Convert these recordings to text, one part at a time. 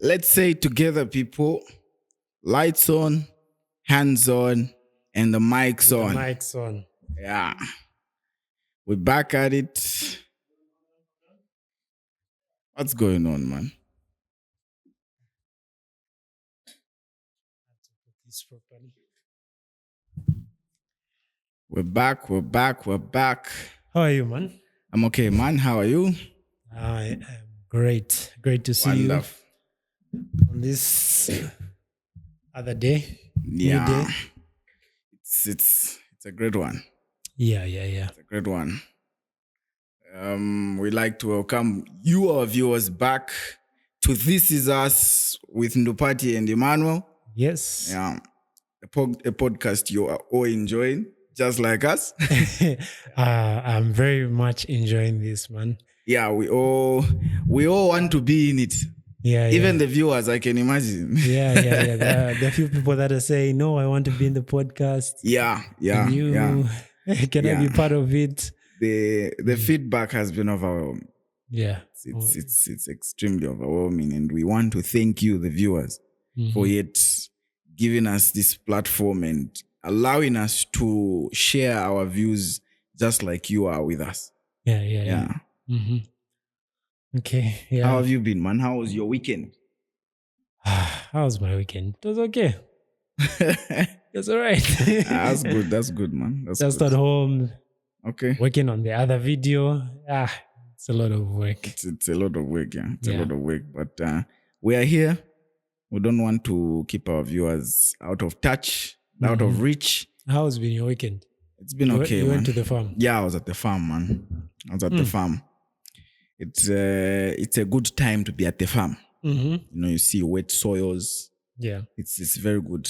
Let's say together, people. Lights on, hands on, and the mic's on. The mic's on. Yeah. We're back at it. What's going on, man? This properly. We're back. How are you, man? I'm okay, man. How are you? I am great. Great to see Wonderful. you on this other day. Yeah. New day. It's a great one. Yeah. It's a great one. We'd like to welcome you, our viewers, back to This Is Uss with Ndupati and Emmanuel. Yes. Yeah. A podcast you are all enjoying, just like us. I'm very much enjoying this, man. Yeah, we all want to be in it. Yeah. Even the viewers, I can imagine. Yeah. There are a few people that are saying, no, I want to be in the podcast. Yeah. Can I be part of it? The feedback has been overwhelming. Yeah. It's extremely overwhelming, and we want to thank you, the viewers, for yet giving us this platform and allowing us to share our views just like you are with us. Yeah. Mm-hmm. Okay. Yeah. How have you been, man? How was your weekend? How was my weekend? It was okay. It's all right. That's good, man. That's just good. at home. Okay. Working on the other video. It's a lot of work. It's a lot of work, yeah. It's a lot of work. But we are here. We don't want to keep our viewers out of touch, out of reach. How's been your weekend? It's been okay, You man. went to the farm? Yeah, I was at the farm, man. I was at the farm. It's a good time to be at the farm. Mm-hmm. You know, you see wet soils. Yeah. It's very good.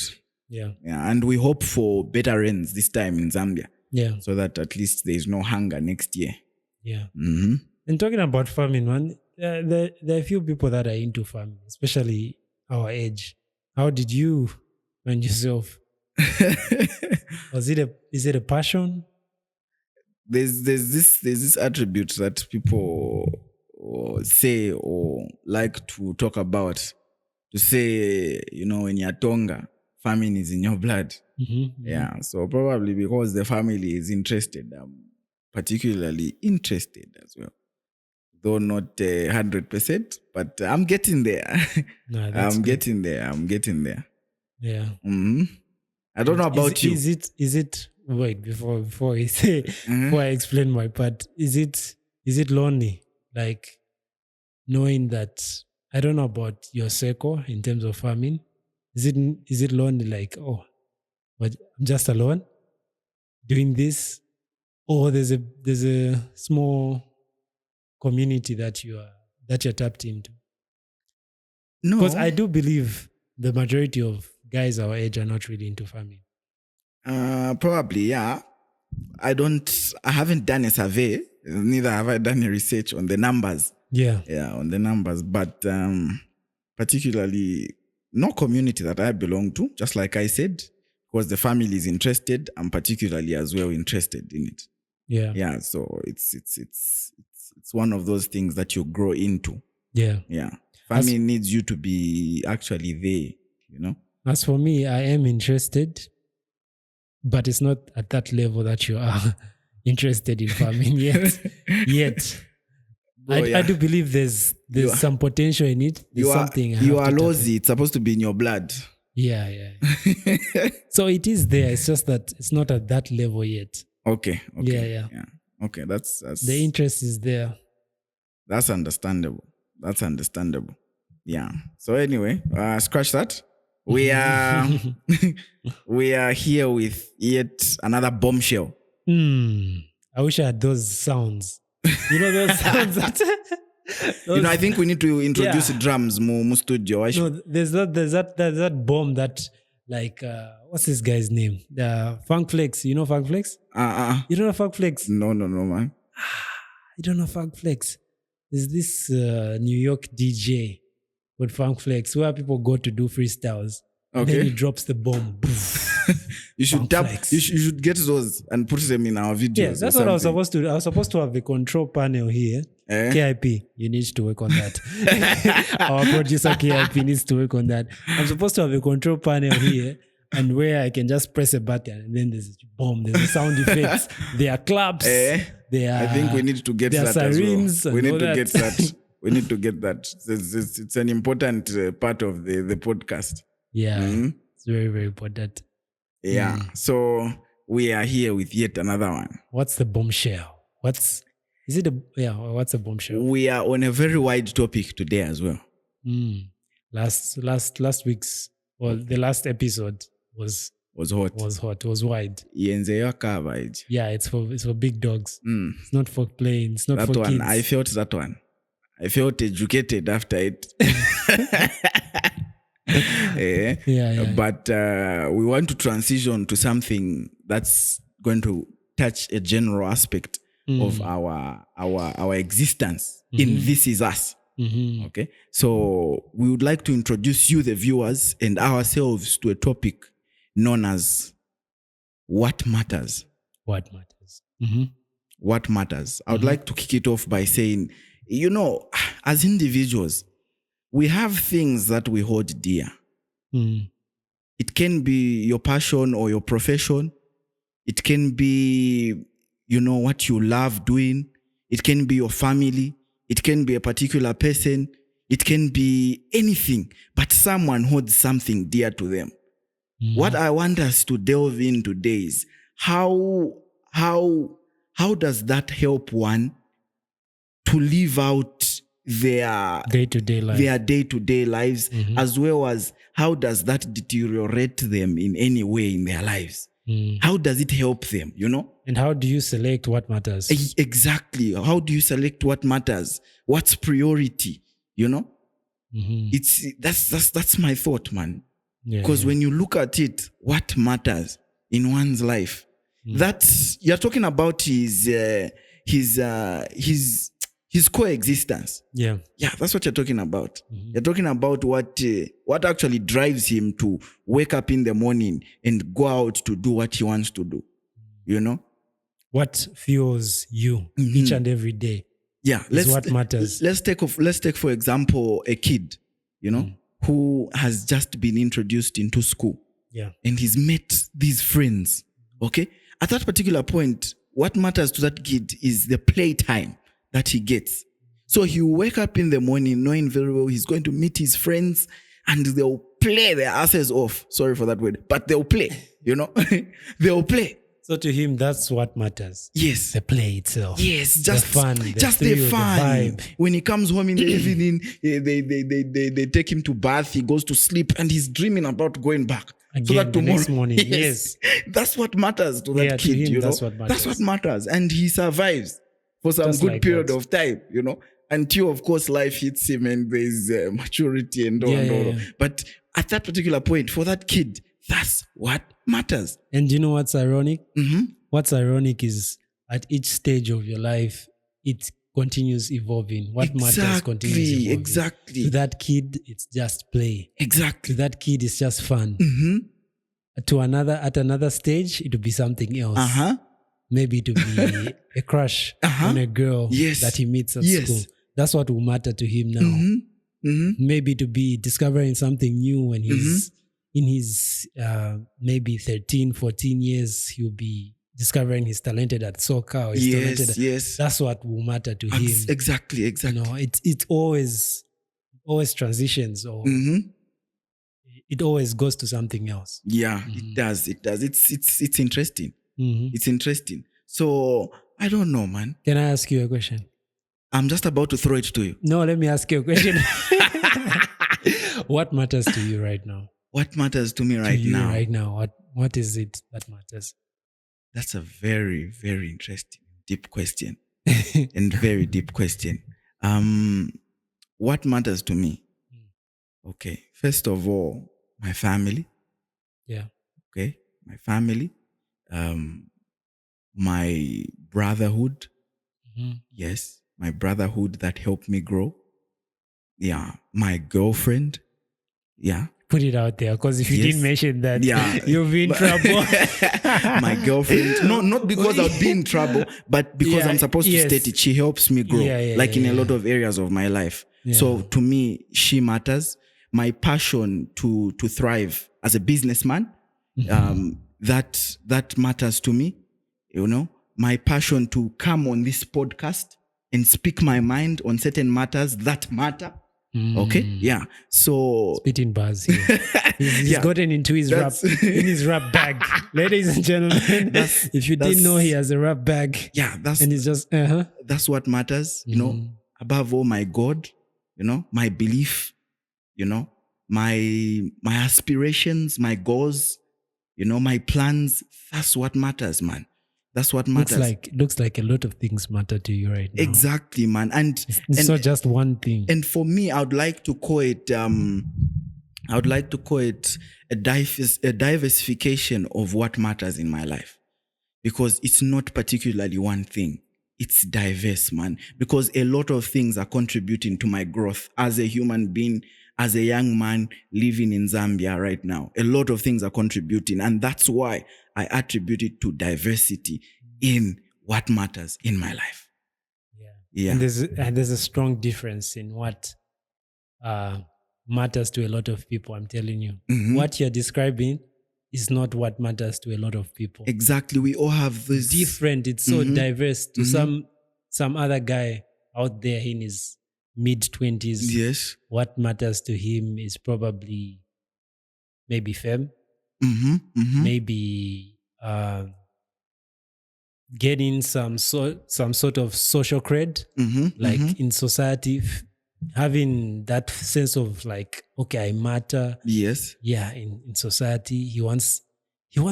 Yeah. And we hope for better rains this time in Zambia. Yeah. So that at least there is no hunger next year. Yeah. Mm-hmm. And talking about farming, man, there are a few people that are into farming, especially our age. How did you find yourself? Is it a passion? There's this attribute that people say or like to talk about, to say, you know, when you're Tonga, farming is in your blood. Mm-hmm. Yeah, so probably because the family is interested, particularly interested as well. Though not 100%, but I'm getting there. No, I'm getting there. Yeah. Mm-hmm. I don't know about you. Is it? Wait, before I say, before I explain my part, is it lonely? Like knowing that, I don't know about your circle in terms of farming. Is it lonely? Like, oh, but I'm just alone doing this, or there's a small community that you're tapped into? No, because I do believe the majority of guys our age are not really into farming. Probably, yeah. I haven't done a survey. Neither have I done a research on the numbers. Yeah, on the numbers. But particularly, no community that I belong to, just like I said, because the family is interested. I'm particularly as well interested in it. Yeah. So it's one of those things that you grow into. Yeah. Family needs you to be actually there. You know. As for me, I am interested, but it's not at that level that you are interested in farming yet. I do believe there's some potential in it. There's something. You are lousy. It's supposed to be in your blood. Yeah. So it is there. It's just that it's not at that level yet. Okay. Yeah. Okay, that's the interest is there. That's understandable. Yeah. So anyway, scratch that. We are here with yet another bombshell. I wish I had those sounds. You know those sounds I think we need to introduce drums more studio. No, there's that bomb that, like, what's this guy's name? The Funk Flex. You know Funk Flex? You don't know Funk Flex? No, man. You don't know Funk Flex? There's this New York DJ with Funk Flex where people go to do freestyles. Okay. Then he drops the bomb. You should you should get those and put them in our videos. Yes, that's what I was supposed to do. I was supposed to have a control panel here. KIP, you need to work on that. Our producer KIP needs to work on that. I'm supposed to have a control panel here, and where I can just press a button and then there's a bomb, there's a sound effects, there are claps, I think we need to get that sirens as well. We need to get that. We need to get that. It's an important part of the podcast. Yeah, it's very, very important. Yeah. So we are here with yet another one. What's the bombshell? What's a bombshell? We are on a very wide topic today as well. Last week's, the last episode was hot. Was wide. Yeah, it's for big dogs. It's not for playing. It's not that for one, kids. I felt that one. I felt educated after it. But we want to transition to something that's going to touch a general aspect of our existence in This Is Us. Okay, so we would like to introduce you, the viewers, and ourselves to a topic known as what matters. What matters? What matters? I would like to kick it off by saying, as individuals, we have things that we hold dear. It can be your passion or your profession. It can be, what you love doing. It can be your family. It can be a particular person. It can be anything, but someone holds something dear to them. What I want us to delve in today is how does that help one to live out their day-to-day lives, as well as how does that deteriorate them in any way in their lives? How does it help them, And how do you select what matters? Exactly. How do you select what matters? What's priority, That's my thought, man. Because when you look at it, what matters in one's life, that you're talking about his coexistence. Yeah, that's what you're talking about. You're talking about what actually drives him to wake up in the morning and go out to do what he wants to do. What fuels you each and every day. Yeah, what matters. Let's take for example a kid, who has just been introduced into school. Yeah, and he's met these friends. Okay, at that particular point, what matters to that kid is the playtime that he gets. So he will wake up in the morning knowing very well he's going to meet his friends and they'll play their asses off. Sorry for that word, but they'll play, they'll play. So to him, that's what matters. Yes. The play itself. Yes. Just the fun. Just the fun. When he comes home in the evening, they take him to bath, he goes to sleep and he's dreaming about going back. Again, so that tomorrow, the next morning, yes. That's what matters to that kid, to him, That's what matters. That's what matters. And he survives for some just good like period of time, until, of course, life hits him and there's maturity and all. But at that particular point, for that kid, that's what matters. And you know what's ironic? What's ironic is at each stage of your life, it continues evolving. What matters continues evolving. Exactly. To that kid, it's just play. Exactly. To that kid, it's just fun. At another stage, it will be something else. Maybe it will be a crush on a girl that he meets at school. That's what will matter to him now. Maybe to be discovering something new when he's in his maybe 13, 14 years, he'll be discovering he's talented at soccer. Or he's talented. That's what will matter to him. Exactly. It always transitions, or it always goes to something else. Yeah, it does. It's interesting. It's interesting. So I don't know, man. Can I ask you a question? I'm just about to throw it to you. No, let me ask you a question. What matters to you right now? What matters to me right now? What is it that matters? That's a very, very interesting, deep question. And very deep question. What matters to me? Okay. First of all, my family. Yeah. Okay. My family. My brotherhood. Yes. My brotherhood that helped me grow. Yeah. My girlfriend. Yeah. put it out there, because if you Yes. didn't mention that, Yeah. you'll be in trouble. My girlfriend, not because I'll be in trouble, but because Yeah, I'm supposed to yes. state it. She helps me grow, like in a lot of areas of my life. Yeah. So to me, she matters. My passion to thrive as a businessman, that matters to me. You know, my passion to come on this podcast and speak my mind on certain matters that matter. Okay, yeah. So spitting bars here. He's gotten into his rap bag, ladies and gentlemen. If you didn't know, he has a rap bag. Yeah, and it's just that's what matters. You know, above all, my God. You know, my belief. You know, my aspirations, my goals. You know, my plans. That's what matters, man. That's what matters. Looks like a lot of things matter to you right now. Exactly, man. And it's not just one thing. And for me, I would like to call it a diversification of what matters in my life, because it's not particularly one thing. It's diverse, man. Because a lot of things are contributing to my growth as a human being, as a young man living in Zambia right now. A lot of things are contributing, and that's why I attribute it to diversity in what matters in my life. Yeah. And there's a strong difference in what matters to a lot of people. I'm telling you, what you're describing is not what matters to a lot of people. Exactly. We all have this different. It's so diverse. To some other guy out there in his mid-20s, yes, what matters to him is probably maybe fame, maybe getting some sort of social cred, like in society, having that sense of like, okay, I matter. Yes. Yeah, in society, he wants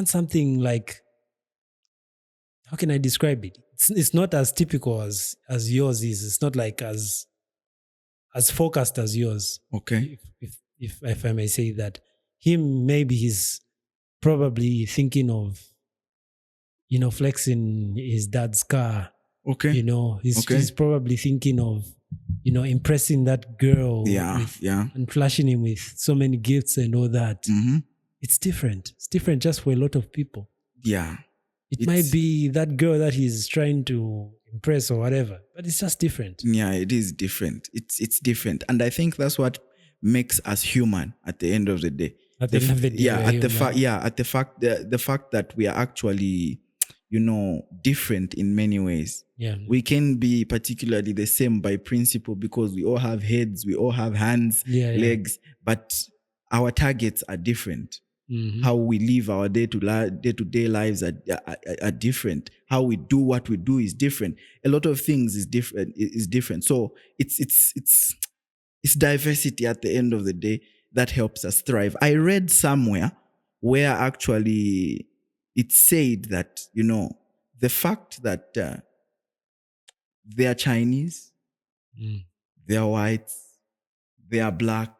something like, how can I describe it? It's not as typical as yours is. It's not like as focused as yours. Okay. If I may say that, him, maybe he's probably thinking of, you know, flexing his dad's car. Okay. You know, he's probably thinking of, you know, impressing that girl. Yeah. And flashing him with so many gifts and all that. It's different. It's different just for a lot of people. Yeah. It might be that girl that he's trying to impress or whatever, but it's just different. Yeah, it is different. It's different. And I think that's what makes us human at the end of the day. At the end of the day. The fact that we are actually, you know, different in many ways. Yeah. We can be particularly the same by principle because we all have heads, we all have hands, legs, but our targets are different. How we live our day-to-day lives are different. How we do what we do is different. A lot of things is different. So it's diversity at the end of the day that helps us thrive. I read somewhere where actually it said that, you know, the fact that they are Chinese, they are whites, they are blacks,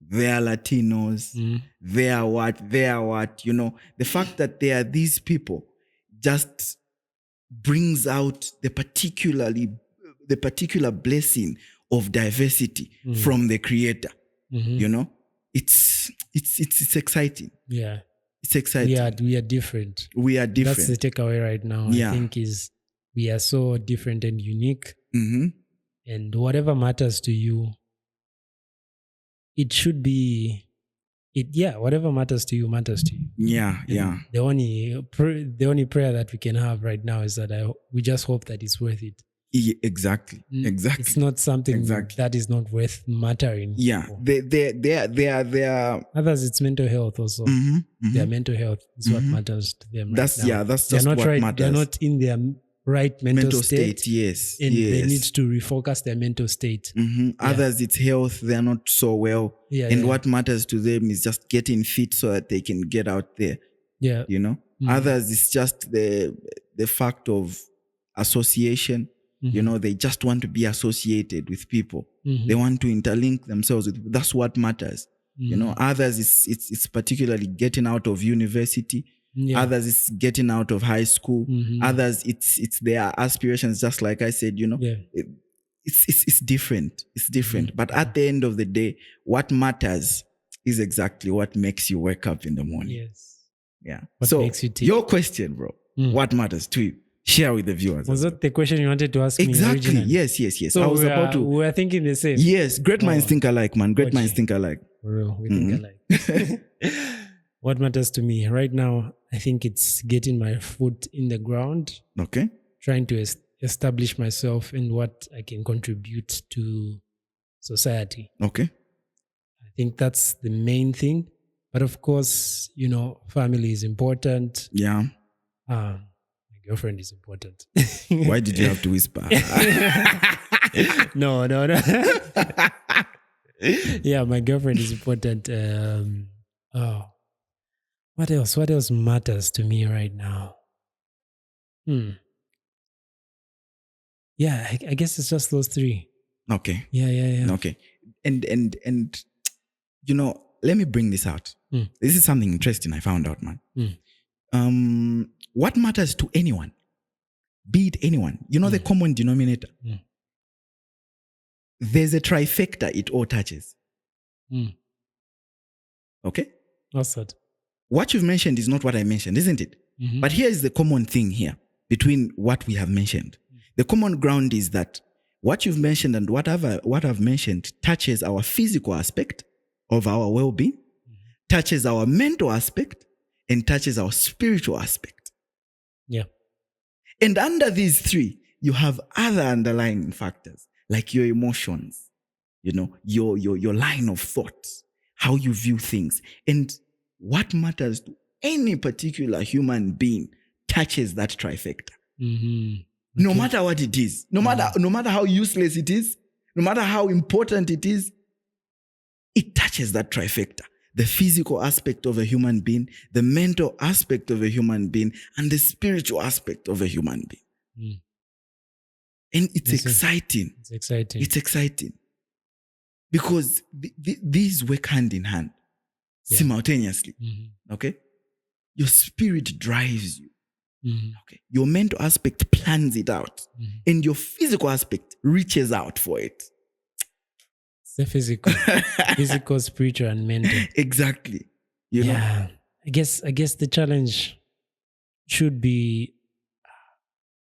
they are Latinos, they are what, you know, the fact that they are these people just brings out the particular blessing of diversity from the Creator. You know, it's exciting. Yeah. It's exciting. We are different. We are different. That's the takeaway right now. Yeah. I think is we are so different and unique. And whatever matters to you, it should be, whatever matters to you matters to you. Yeah, and yeah. The only prayer that we can have right now is that we just hope that it's worth it. Exactly. It's not something that is not worth mattering. Yeah, they are. Others, it's mental health also. Their mental health is what matters to them. That's right now. That's just what matters. They're not in their right mental state. Yes, and they need to refocus their mental state. Others, it's health. They're not so well. And what matters to them is just getting fit so that they can get out there. Yeah, you know. Others, it's just the fact of association. You know, they just want to be associated with people. They want to interlink themselves with people. That's what matters. You know, others, it's particularly getting out of university. Others, it's getting out of high school. Others, it's their aspirations. Just like I said, you know, it's different. It's different. But at the end of the day, what matters is exactly what makes you wake up in the morning. Yes. Yeah. What so makes you tick? your question, bro, what matters to you? Share with the viewers. Was that the question you wanted to ask exactly. me originally? Yes. So I was about to. we were thinking the same. Yes. Great minds think alike, man. Great minds think alike. For real, we think alike. What matters to me right now, I think it's getting my foot in the ground. Okay. Trying to establish myself in what I can contribute to society. Okay. I think that's the main thing. But of course, family is important. Yeah. My girlfriend is important. Why did you have to whisper? No. Yeah, my girlfriend is important. What else? What else matters to me right now? Yeah, I guess it's just those three. Okay. Yeah. Okay. And let me bring this out. This is something interesting I found out, man. What matters to anyone, be it anyone, the common denominator. There's a trifecta it all touches. Okay? What's that? What you've mentioned is not what I mentioned, isn't it? Mm-hmm. But here is the common thing here between what we have mentioned. The common ground is that what you've mentioned and what I've mentioned touches our physical aspect of our well-being, touches our mental aspect, and touches our spiritual aspect. Yeah. And under these three, you have other underlying factors like your emotions, your line of thought, how you view things. And what matters to any particular human being touches that trifecta. Mm-hmm. Okay. No matter what it is, no matter how useless it is, no matter how important it is, it touches that trifecta. The physical aspect of a human being, the mental aspect of a human being, and the spiritual aspect of a human being. And it's exciting. It's exciting. Because these work hand in hand, simultaneously. Mm-hmm. Okay? Your spirit drives you. Mm-hmm. Okay? Your mental aspect plans it out. Mm-hmm. And your physical aspect reaches out for it. It's the physical, spiritual, and mental. Exactly. You know? I guess the challenge should be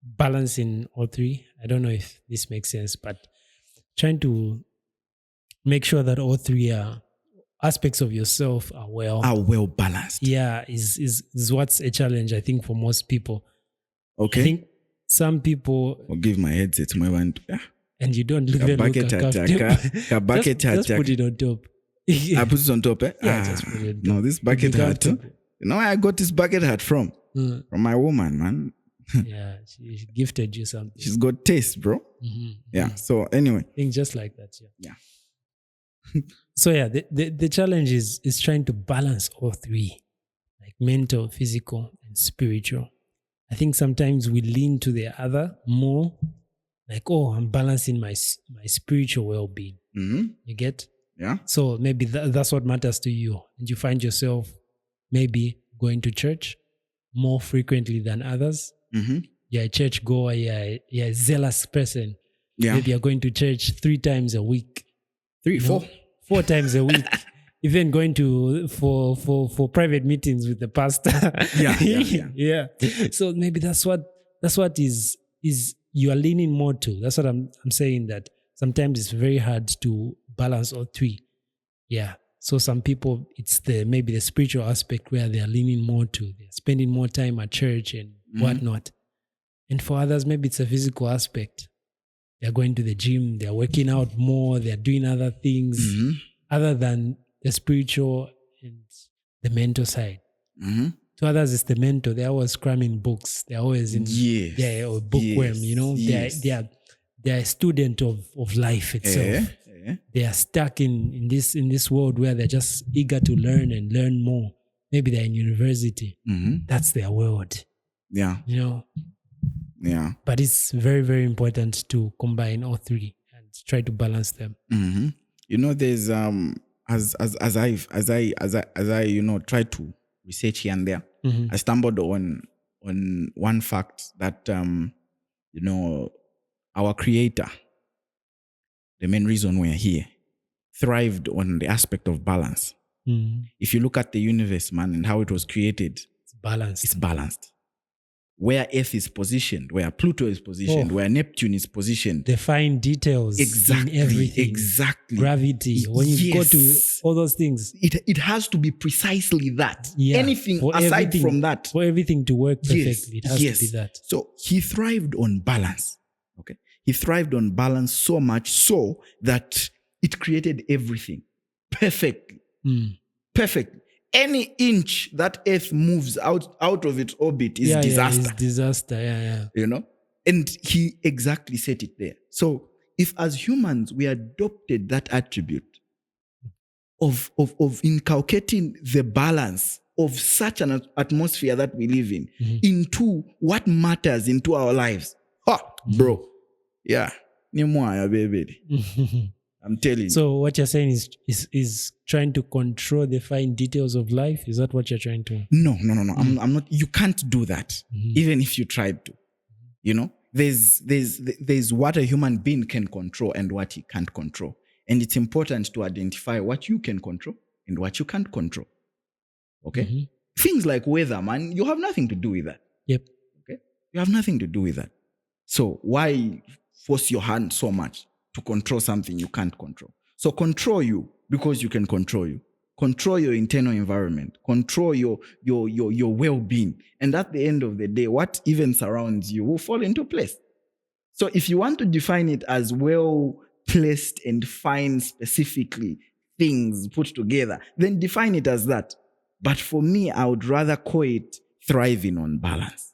balancing all three. I don't know if this makes sense, but trying to make sure that all three aspects of yourself are well balanced. Yeah, is what's a challenge, I think, for most people. Okay. I think some people I'll give my headset to my one. And you don't look at just put it on top. I put it on top, eh? Yeah, just put it on top. No, this bucket hat. You know where I got this bucket hat from? From my woman, man. Yeah, she gifted you something. She's got taste, bro. Mm-hmm. Yeah. So anyway, think just like that. Yeah. So yeah, the challenge is trying to balance all three, like mental, physical, and spiritual. I think sometimes we lean to the other more, like, oh, I'm balancing my spiritual well-being. Mm-hmm. You get? Yeah. So maybe that's what matters to you, and you find yourself maybe going to church more frequently than others. Mm-hmm. You're a church goer. You're a zealous person. Yeah. Maybe you're going to church 3 times a week. 4 times a week. Even going to for private meetings with the pastor. Yeah. So maybe that's what is you are leaning more to. That's what I'm saying, that sometimes it's very hard to balance all three. Yeah. So some people, it's maybe the spiritual aspect where they are leaning more to. They're spending more time at church and whatnot. And for others, maybe it's a physical aspect. They're going to the gym, they're working out more, they're doing other things other than the spiritual and the mental side. Mm-hmm. To others, it's the mental. They're always cramming books. They're always in or bookworm, Yes. They're a student of life itself. They are stuck in this world where they're just eager to learn and learn more. Maybe they're in university. Mm-hmm. That's their world. Yeah. Yeah. But it's very, very important to combine all three and try to balance them. Mm-hmm. There's as I try to research here and there, I stumbled on one fact that our Creator, the main reason we're here, thrived on the aspect of balance. If you look at the universe, man, and how it was created, it's balanced. Where Earth is positioned, where Pluto is positioned, where Neptune is positioned. The fine details in everything. Exactly. Gravity. When you go to all those things. It has to be precisely that. Anything aside from that. For everything to work perfectly, it has to be that. So he thrived on balance. Okay. He thrived on balance so much so that it created everything perfectly. Perfectly. Any inch that Earth moves out of its orbit is disaster. It's disaster, You know? And he exactly set it there. So if as humans we adopted that attribute of inculcating the balance of such an atmosphere that we live in into what matters into our lives. Bro. Yeah. I'm telling you. So what you're saying is trying to control the fine details of life? Is that what you're trying to? No. I'm not. You can't do that, even if you tried to. You know, there's what a human being can control and what he can't control, and it's important to identify what you can control and what you can't control. Okay, things like weather, man, you have nothing to do with that. Yep. Okay, you have nothing to do with that. So why force your hand so much to control something you can't control? So control you because you can control you. Control your internal environment. Control your well-being. And at the end of the day, what even surrounds you will fall into place. So if you want to define it as well-placed and fine specifically things put together, then define it as that. But for me, I would rather call it thriving on balance.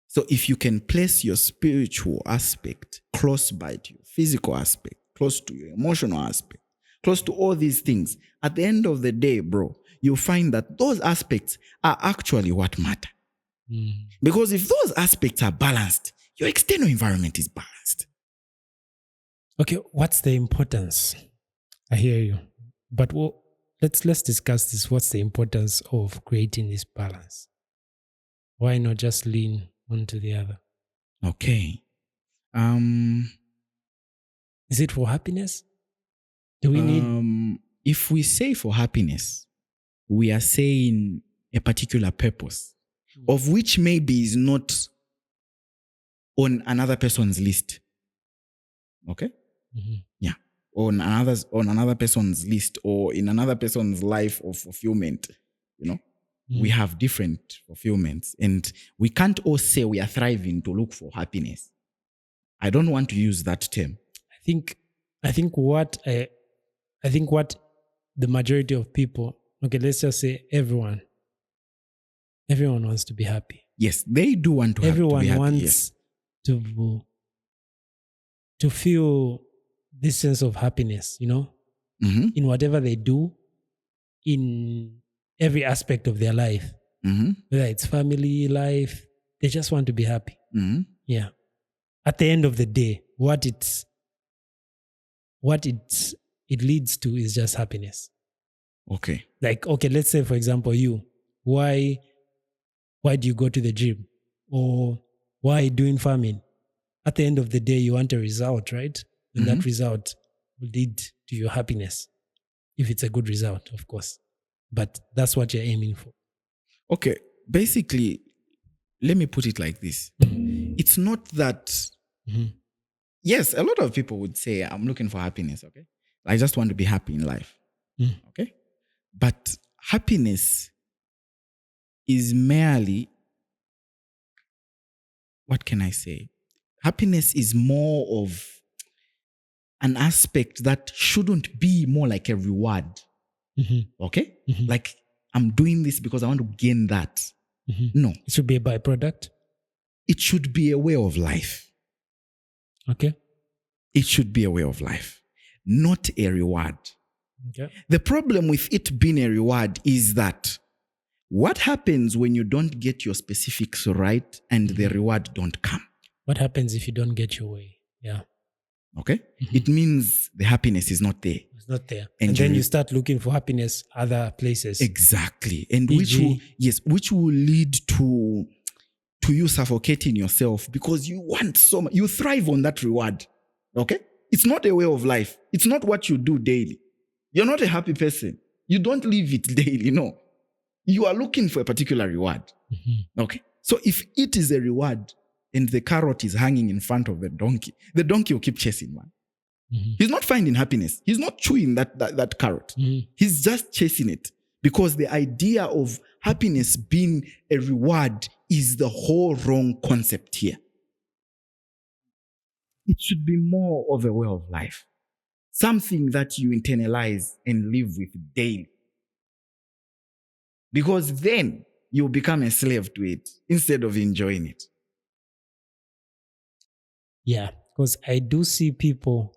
So if you can place your spiritual aspect close by to your physical aspect, close to your emotional aspect, close to all these things, at the end of the day, bro, you'll find that those aspects are actually what matter. Because if those aspects are balanced, your external environment is balanced. Okay, what's the importance? I hear you. But let's discuss this. What's the importance of creating this balance? Why not just lean one to the other? Okay. Is it for happiness? Do we need? If we say for happiness, we are saying a particular purpose, of which maybe is not on another person's list. Okay? Yeah. On another person's list or in another person's life of fulfillment, you know? We have different fulfillments, and we can't all say we are thriving to look for happiness. I don't want to use that term. I think what the majority of people, okay, let's just say everyone wants to be happy. Yes, they do want to. Everyone to be happy, wants to feel this sense of happiness, you know, in whatever they do, in every aspect of their life, whether it's family life, they just want to be happy. Yeah. At the end of the day, what it leads to is just happiness. Okay. Like, okay, let's say, for example, why do you go to the gym? Or why are you doing farming? At the end of the day, you want a result, right? And that result will lead to your happiness. If it's a good result, of course. But that's what you're aiming for. Okay. Basically, let me put it like this. It's not that... Yes, a lot of people would say, I'm looking for happiness, okay? I just want to be happy in life, okay? But happiness is merely... What can I say? Happiness is more of an aspect that shouldn't be more like a reward. Okay? Like, I'm doing this because I want to gain that. No. It should be a byproduct. It should be a way of life. Okay. It should be a way of life, not a reward. Okay. The problem with it being a reward is that what happens when you don't get your specifics right and the reward don't come? What happens if you don't get your way? Yeah. Okay? It means the happiness is not there. It's not there. And then you start looking for happiness other places. Exactly. And which will lead to you suffocating yourself because you want so much. You thrive on that reward. Okay? It's not a way of life. It's not what you do daily. You're not a happy person. You don't live it daily, no. You are looking for a particular reward. Okay. So if it is a reward and the carrot is hanging in front of the donkey will keep chasing one. He's not finding happiness. He's not chewing that carrot. He's just chasing it because the idea of happiness being a reward is the whole wrong concept here. It should be more of a way of life. Something that you internalize and live with daily. Because then you become a slave to it instead of enjoying it. Yeah, because I do see people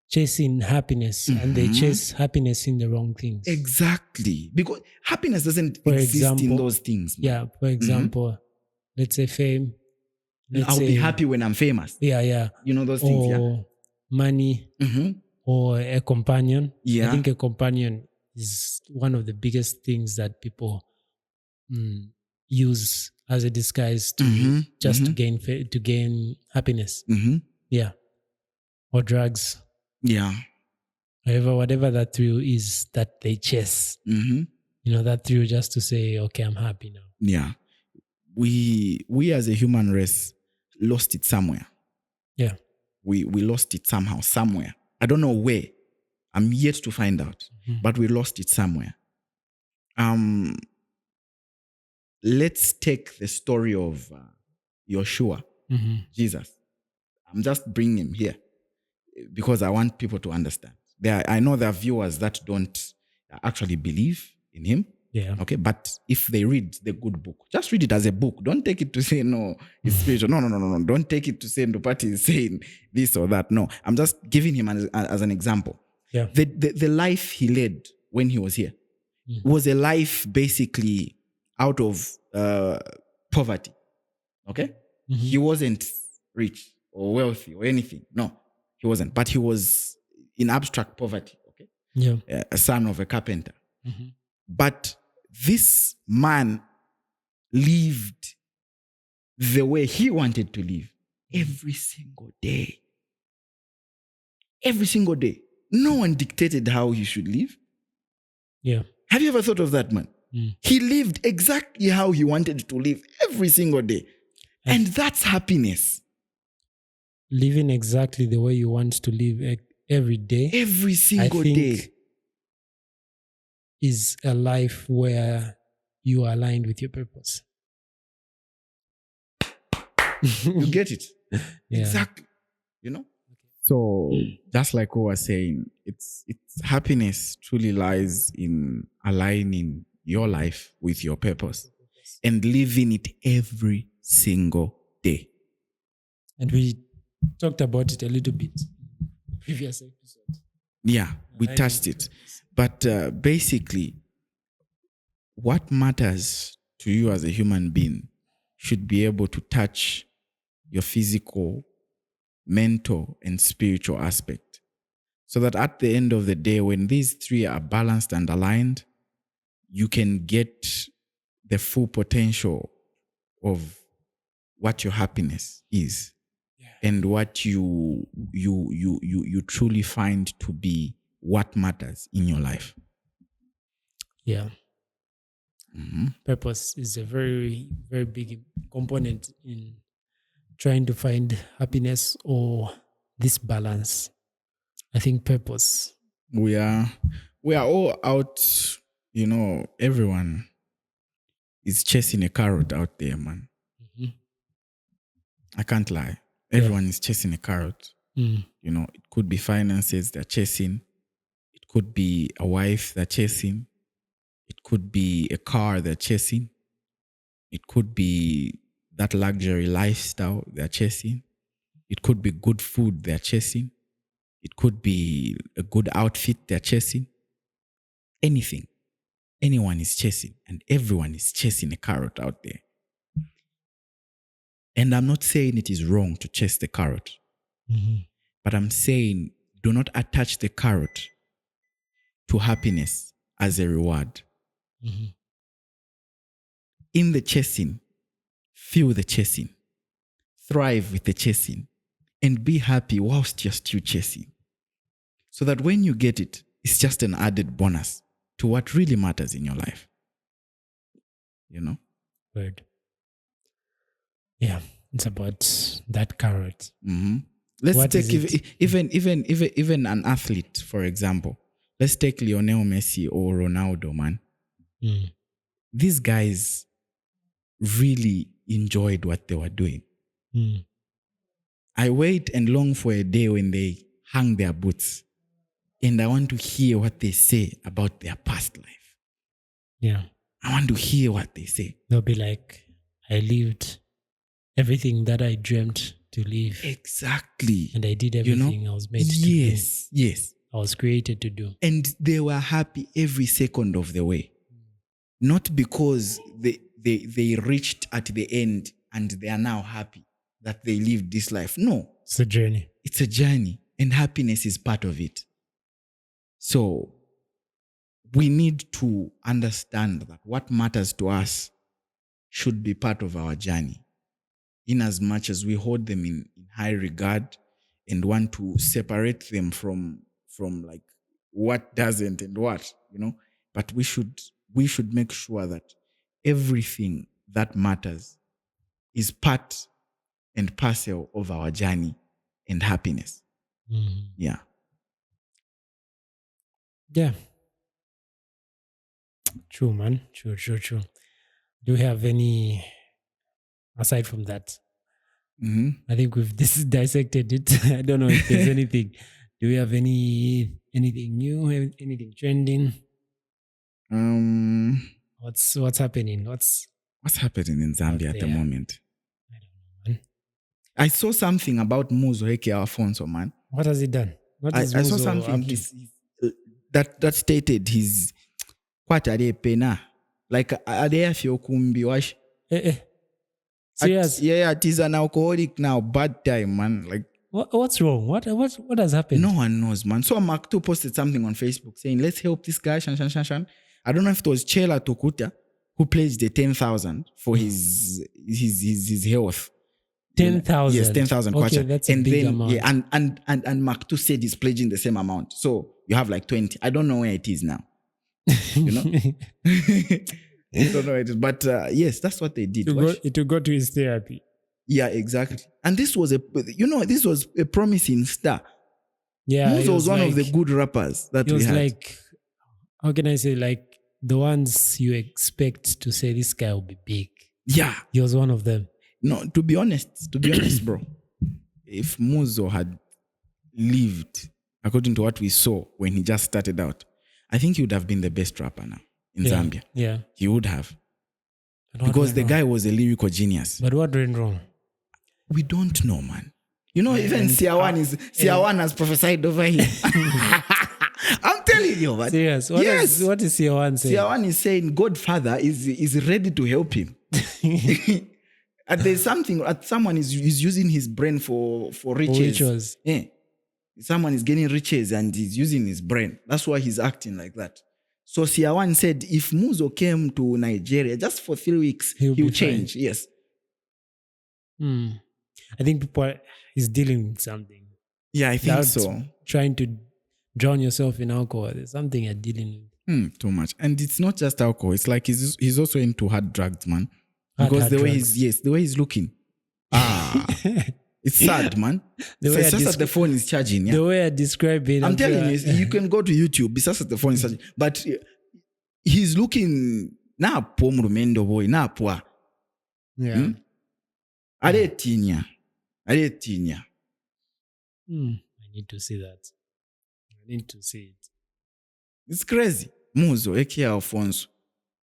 chasing happiness and they chase happiness in the wrong things. Exactly. Because happiness doesn't exist in those things. Man. Yeah, for example, let's say fame. I'll be happy when I'm famous. Yeah. You know those things, or money, or a companion. Yeah. I think a companion is one of the biggest things that people use as a disguise to to gain happiness. Yeah. Or drugs. Yeah. However, whatever that thrill is that they chase. You know, that thrill just to say, okay, I'm happy now. Yeah. We as a human race lost it somewhere. Yeah. We lost it somehow, somewhere. I don't know where. I'm yet to find out. But we lost it somewhere. Let's take the story of Yeshua, Jesus. I'm just bringing him here because I want people to understand. I know there are viewers that don't actually believe in him. Yeah. Okay. But if they read the good book, just read it as a book. Don't take it to say, no, it's spiritual. No. Don't take it to say Ndupati is saying this or that. No, I'm just giving him as an example. Yeah. The life he led when he was here was a life basically out of poverty. Okay. He wasn't rich or wealthy or anything. No, he wasn't. But he was in abstract poverty. Okay. Yeah. A son of a carpenter. But this man lived the way he wanted to live every single day. Every single day. No one dictated how he should live. Yeah. Have you ever thought of that, man? He lived exactly how he wanted to live every single day. And that's happiness. Living exactly the way you want to live every day. Every single day. Is a life where you are aligned with your purpose. You get it? Yeah. Exactly. You know? So just like we were saying, it's happiness truly lies in aligning your life with your purpose and living it every single day. And we talked about it a little bit in the previous episode. Yeah, we touched it. But basically, what matters to you as a human being should be able to touch your physical, mental, and spiritual aspect. So that at the end of the day, when these three are balanced and aligned, you can get the full potential of what your happiness is and what you truly find to be what matters in your life. Yeah. Purpose is a very, very big component in trying to find happiness or this balance. I think purpose. We are all out, everyone is chasing a carrot out there, man. I can't lie. Everyone is chasing a carrot. It could be finances they're chasing. It could be a wife they're chasing. It could be a car they're chasing. It could be that luxury lifestyle they're chasing. It could be good food they're chasing. It could be a good outfit they're chasing. Anything. Anyone is chasing, and everyone is chasing a carrot out there. And I'm not saying it is wrong to chase the carrot. But I'm saying do not attach the carrot to happiness as a reward. In the chasing, feel the chasing, thrive with the chasing, and be happy whilst you're still chasing. So that when you get it, it's just an added bonus to what really matters in your life. You know? Word. Yeah, it's about that carrot. Mm-hmm. Let's take even an athlete, for example. Let's take Lionel Messi or Ronaldo, man. These guys really enjoyed what they were doing. I wait and long for a day when they hang their boots and I want to hear what they say about their past life. Yeah. I want to hear what they say. They'll be like, I lived everything that I dreamt to live. Exactly. And I did everything I was made to do. Yes. I was created to do. And they were happy every second of the way. Not because they reached at the end and they are now happy that they lived this life. No. It's a journey. It's a journey. And happiness is part of it. So we need to understand that what matters to us should be part of our journey. In as much as we hold them in high regard and want to separate them from like what doesn't and what, but we should make sure that everything that matters is part and parcel of our journey and happiness. Yeah. Yeah. True, man. True. Do you have any, aside from that? I think we've dissected it. I don't know if there's anything. Do we have anything new? Anything trending? What's happening? What's happening in Zambia at the moment? I don't know, man. I saw something about Muzo aka Alfonso, man. What has he done? I saw something that stated his what are they pena? Like are they kumbi wash? Serious? Yeah, it is an alcoholic now. Bad time, man. Like what's wrong? What has happened? No one knows, man. So Mark 2 posted something on Facebook saying, let's help this guy, shan. I don't know if it was Chela Tokuta who pledged the 10,000 for his health. 10,000? Yes, 10,000 okay, kwacha. That's a big amount. Yeah, and Mark 2 said he's pledging the same amount. So you have like 20. I don't know where it is now. You know? I don't know where it is. But yes, that's what they did. It will go to his therapy. Yeah, exactly. And this was a promising star. Yeah. Muzo was one of the good rappers that we had. It was like, how can I say, like the ones you expect to say this guy will be big. Yeah. He was one of them. No, to be honest, bro, if Muzo had lived according to what we saw when he just started out, I think he would have been the best rapper now in Zambia. Yeah. He would have. Because the guy was a lyrical genius. But what went wrong? We don't know, man. Even Siyawan has prophesied over him. I'm telling you, man. Serious? What is Siyawan saying? Siyawan is saying Godfather is ready to help him. And there's something, someone is using his brain for riches. Yeah. Someone is getting riches and he's using his brain. That's why he's acting like that. So Siyawan said, if Muzo came to Nigeria just for 3 weeks, he'll change. Fine. Yes. I think he's dealing with something. Yeah, I think so. Trying to drown yourself in alcohol. There's something you're dealing with. Too much. And it's not just alcohol. It's like he's also into hard drugs, man. Because the way he's looking. It's sad, man. It's just that the phone is charging. Yeah? The way I describe it. I'm telling you, you can go to YouTube. It's just that the phone is charging. But he's looking, na po mrumendo boy, na po. Yeah. Aretinya. I need to see that. I need to see it. It's crazy. Muzo, aka Alfonso.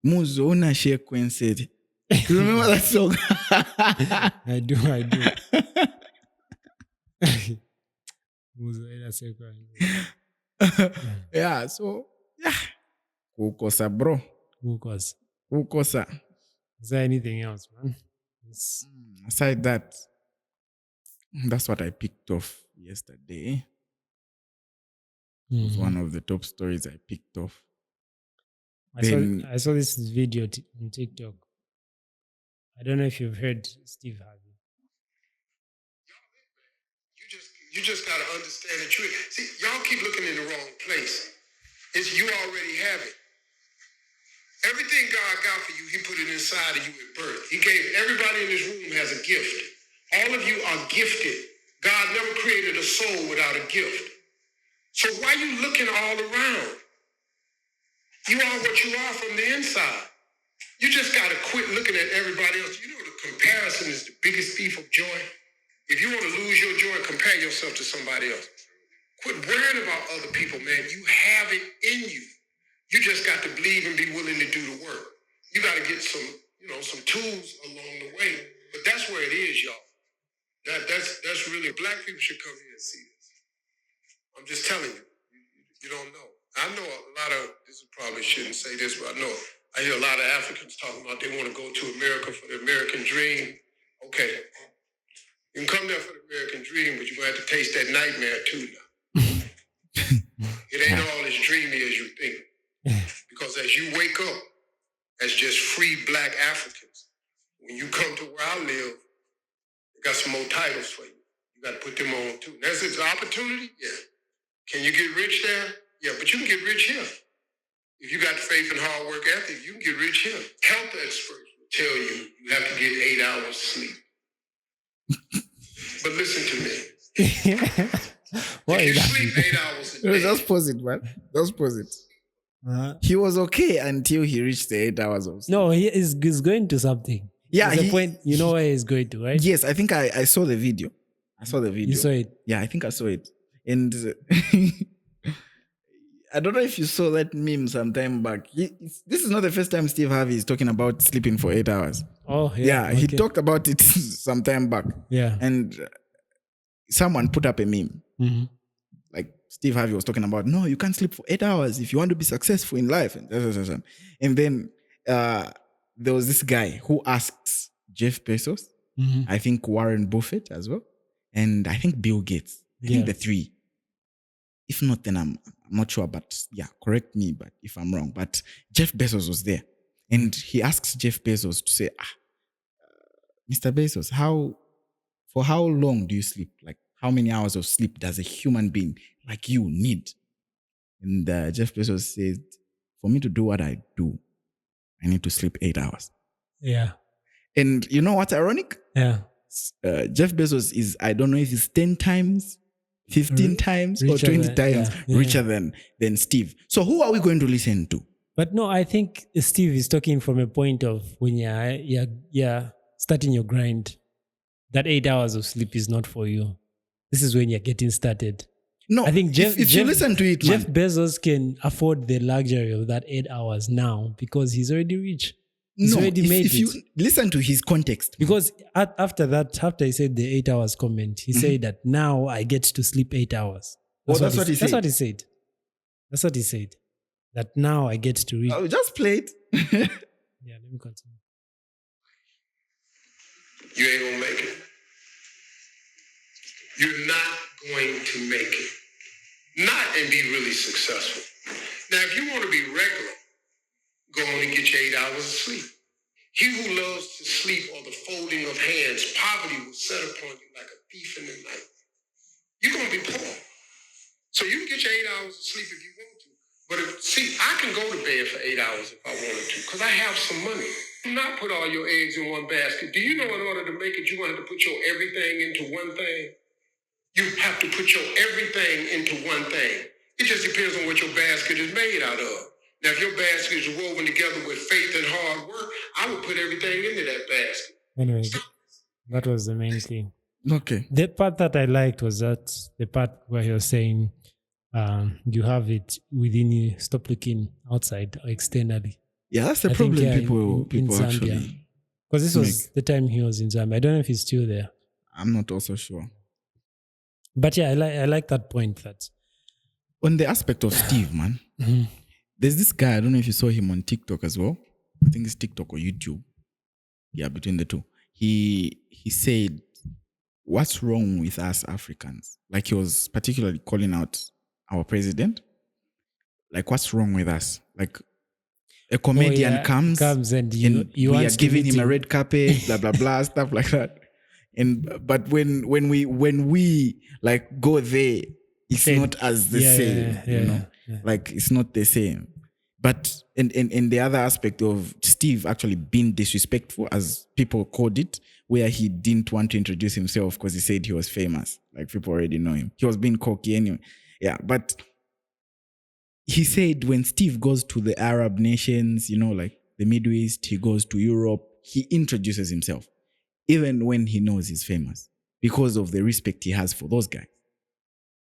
Muzo, una share Quincy. You remember that song? I do. Yeah, so yeah. Kukosa, bro. Kukosa. Is there anything else, man? Aside that, that's what I picked off yesterday. It was one of the top stories I picked off. I saw this video on TikTok. I don't know if you've heard Steve Harvey. You just got to understand the truth. See, y'all keep looking in the wrong place. You already have it. Everything God got for you, he put it inside of you at birth. He gave everybody in this room has a gift. All of you are gifted. God never created a soul without a gift. So why you looking all around? You are what you are from the inside. You just got to quit looking at everybody else. You know, the comparison is the biggest thief of joy. If you want to lose your joy, compare yourself to somebody else. Quit worrying about other people, man. You have it in you. You just got to believe and be willing to do the work. You got to get some tools along the way. But that's where it is, y'all. That's really, black people should come here and see this. I'm just telling you. You don't know. I know a lot of, probably shouldn't say this, but I hear a lot of Africans talking about they want to go to America for the American dream. Okay. You can come there for the American dream, but you're going to have to taste that nightmare too now. It ain't all as dreamy as you think. Because as you wake up as just free black Africans, when you come to where I live, they got some more titles for you. You got to put them on too. That's an opportunity? Yeah. Can you get rich there? Yeah, but you can get rich here. If you got the faith and hard work ethic, you can get rich here. Health experts will tell you have to get 8 hours sleep. But listen to me. What if you is that? sleep 8 hours a day, Just pause it, man. Just pause it. He was okay until he reached the 8 hours of sleep. No, he's going to something. Yeah, There's a point, you know where he's going to, right? Yes, I think I saw the video. You saw it? Yeah, I think I saw it. And I don't know if you saw that meme some time back. This is not the first time Steve Harvey is talking about sleeping for 8 hours. Oh, yeah. Yeah, okay. he talked about it some time back. Yeah. And someone put up a meme. Mm-hmm. Like Steve Harvey was talking about, no, you can't sleep for 8 hours if you want to be successful in life. And then there was this guy who asked Jeff Bezos, I think Warren Buffett as well, and I think Bill Gates. I think the three. If not, then I'm not sure, but yeah, correct me but if I'm wrong. But Jeff Bezos was there. And he asks Jeff Bezos to say, Mr. Bezos, for how long do you sleep? Like, how many hours of sleep does a human being like you need? And Jeff Bezos said, for me to do what I do, I need to sleep 8 hours. Yeah. And you know what's ironic? Yeah. Jeff Bezos is, I don't know if it's 10 times, 15 times, or 20 times richer than Steve. So who are we going to listen to? But no, I think Steve is talking from a point of when you're starting your grind, that 8 hours of sleep is not for you. This is when you're getting started. No, I think if you listen to it, Jeff Bezos can afford the luxury of that 8 hours now because he's already rich. He's already made if it. you listen to his context. Because after he said the 8 hours comment, he said that now I get to sleep 8 hours. That's what he said. That's what he said. That's what he said. That now I get to read. Oh, just play it. Yeah, let me continue. you ain't gonna make it. You're not going to make it. Not and be really successful. Now, if you want to be regular, go on and get your 8 hours of sleep. He who loves to sleep or the folding of hands, poverty will set upon you like a thief in the night. You're going to be poor. So you can get your 8 hours of sleep if you want to. But I can go to bed for 8 hours if I wanted to because I have some money. Do not put all your eggs in one basket. Do you know in order to make it, you're going to have to put your everything into one thing? You have to put your everything into one thing. It just depends on what your basket is made out of. Now, if your basket is woven together with faith and hard work, I would put everything into that basket. Anyway, that was the main thing. Okay. The part that I liked was that the part where he was saying you have it within you, stop looking outside or externally. Yeah, that's the problem people in Zambia. actually. Because this was the time he was in Zambia. I don't know if he's still there. I'm not also sure. But yeah, I like that point. That on the aspect of Steve, man, there's this guy, I don't know if you saw him on TikTok as well. I think it's TikTok or YouTube. Yeah, between the two. He said, what's wrong with us Africans? Like he was particularly calling out our president. Like, what's wrong with us? Like a comedian comes and we are giving him a red carpet, blah, blah, blah, stuff like that. But when we like go there, it's not as the same, you know. Like it's not the same. But in the other aspect of Steve actually being disrespectful, as people called it, where he didn't want to introduce himself because he said he was famous. Like people already know him. He was being cocky anyway. Yeah, but he said when Steve goes to the Arab nations, like the Middle East, he goes to Europe, he introduces himself, even when he knows he's famous, because of the respect he has for those guys.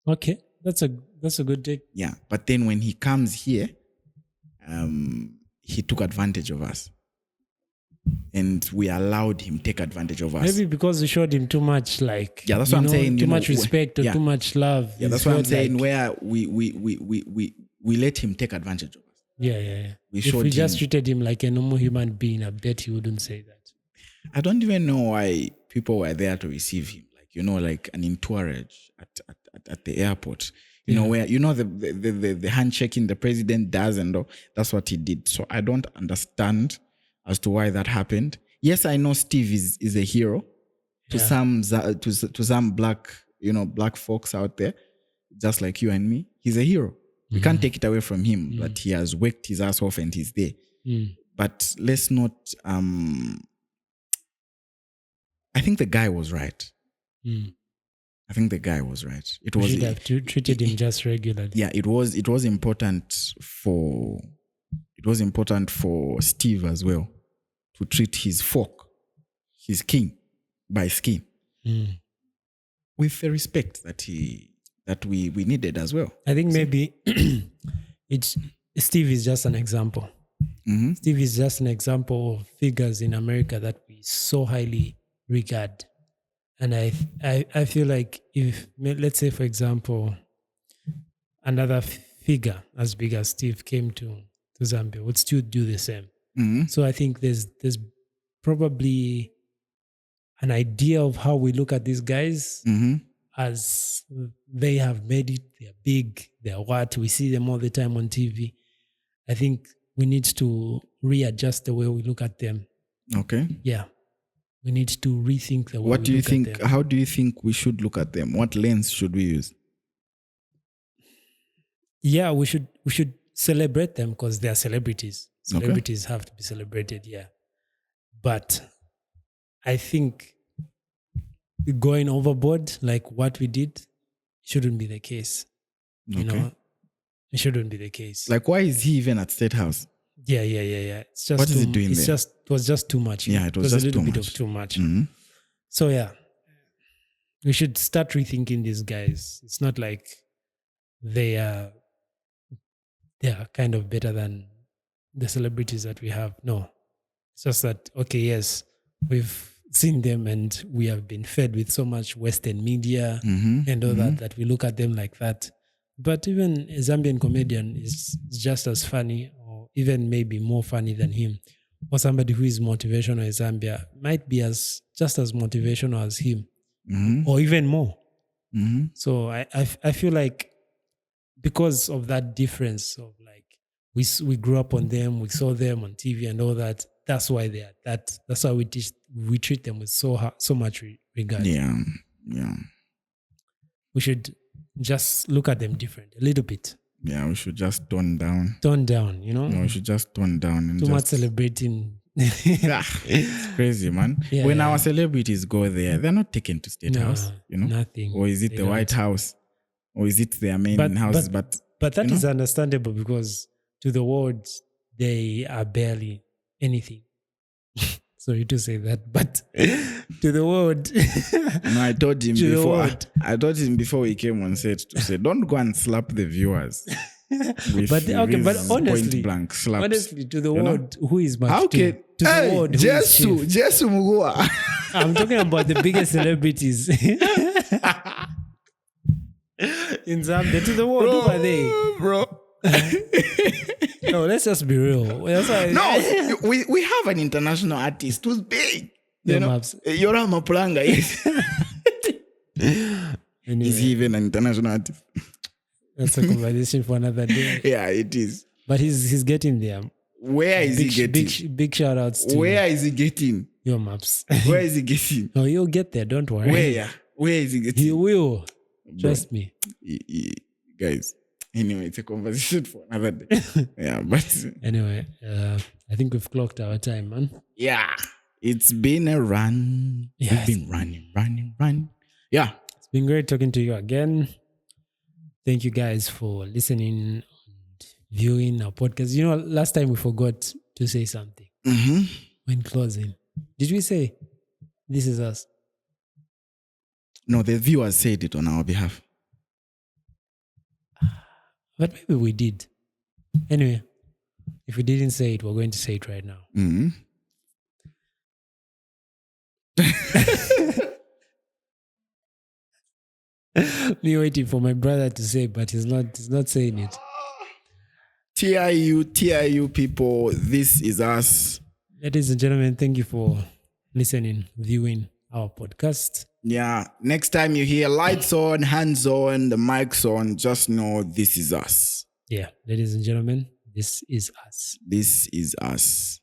Okay, that's a good take. Yeah, but then when he comes here, he took advantage of us, and we allowed him take advantage of us. Maybe because we showed him too much, that's what I'm saying. Too much respect or too much love. Yeah, that's what I'm saying. Where we let him take advantage of us. Yeah. If we just treated him like a normal human being, I bet he wouldn't say that. I don't even know why people were there to receive him. Like an entourage at the airport. Where the handshaking the president does, and all, that's what he did. So I don't understand as to why that happened. Yes, I know Steve is a hero to some black folks out there, just like you and me. He's a hero. We can't take it away from him that he has worked his ass off and he's there. But let's not. I think the guy was right. I think the guy was right. We should have treated him just regularly. Yeah, it was important for Steve as well to treat his folk, his king, by skin, with the respect that we needed as well. I think maybe Steve is just an example. Steve is just an example of figures in America that we so highly regard. And I feel like if, let's say, for example, another figure as big as Steve came to Zambia, would still do the same. So I think there's probably an idea of how we look at these guys as they have made it, they're big, they're what, we see them all the time on TV. I think we need to readjust the way we look at them. Okay. Yeah. We need to rethink the way What we do you look think? at them. How do you think we should look at them? What lens should we use? Yeah, we should celebrate them because they are celebrities. Celebrities have to be celebrated, yeah. But I think going overboard, like what we did, shouldn't be the case. You know, it shouldn't be the case. Like, why is he even at State House? Yeah. It's just what is he doing there? It was just too much. Yeah, it was just a little too bit much. of too much. So yeah, we should start rethinking these guys. It's not like they are kind of better than the celebrities that we have. No, it's just that, okay, yes, we've seen them and we have been fed with so much Western media and all that we look at them like that. But even a Zambian comedian is just as funny, or even maybe more funny than him. Or somebody who is motivational in Zambia might be just as motivational as him, or even more. So I feel like because of that difference of like we grew up on them, we saw them on TV and all that. That's why they are that. That's why we treat them with so much regard. Yeah. We should just look at them different a little bit. Yeah, we should just tone down. You know? No, we should just tone down. And too much celebrating. It's crazy, man. Yeah, when our celebrities go there, they're not taken to State House, you know? Nothing. Or is it the White House? Or is it their main houses? But that is understandable because to the world, they are barely anything. Sorry to say that, but to the world. No, I told him before. I told him before he came on set to say, don't go and slap the viewers. But honestly, blank slaps. Honestly, to the world, who is much how can to the world, who is chief? Jesu Mugua. I'm talking about the biggest celebrities in Zambia. To the world, who are they, bro? No, let's just be real. No, we have an international artist who's big. Yora Mapulanga is. Anyway, is he even an international artist? That's a conversation for another day. Yeah, it is. But he's getting there. Where is he getting? Big shout outs to where is he getting? Your maps. Where is he getting? No, you'll get there. Don't worry. Where is he getting? He will. Trust me. Guys, Anyway, it's a conversation for another day. Yeah, but anyway, I think we've clocked our time, man. Yeah, it's been a run. Yes. We've been running. Yeah. It's been great talking to you again. Thank you guys for listening and viewing our podcast. You know, last time we forgot to say something when closing. Did we say, "This is us"? No, the viewers said it on our behalf. But maybe we did. Anyway, if we didn't say it, we're going to say it right now. Me waiting for my brother to say, but he's not saying it. TIU people, this is us. Ladies and gentlemen, thank you for listening, viewing our podcast. Yeah, next time you hear lights on, hands on, the mic's on, just know this is us. Yeah, ladies and gentlemen, this is us. This is us.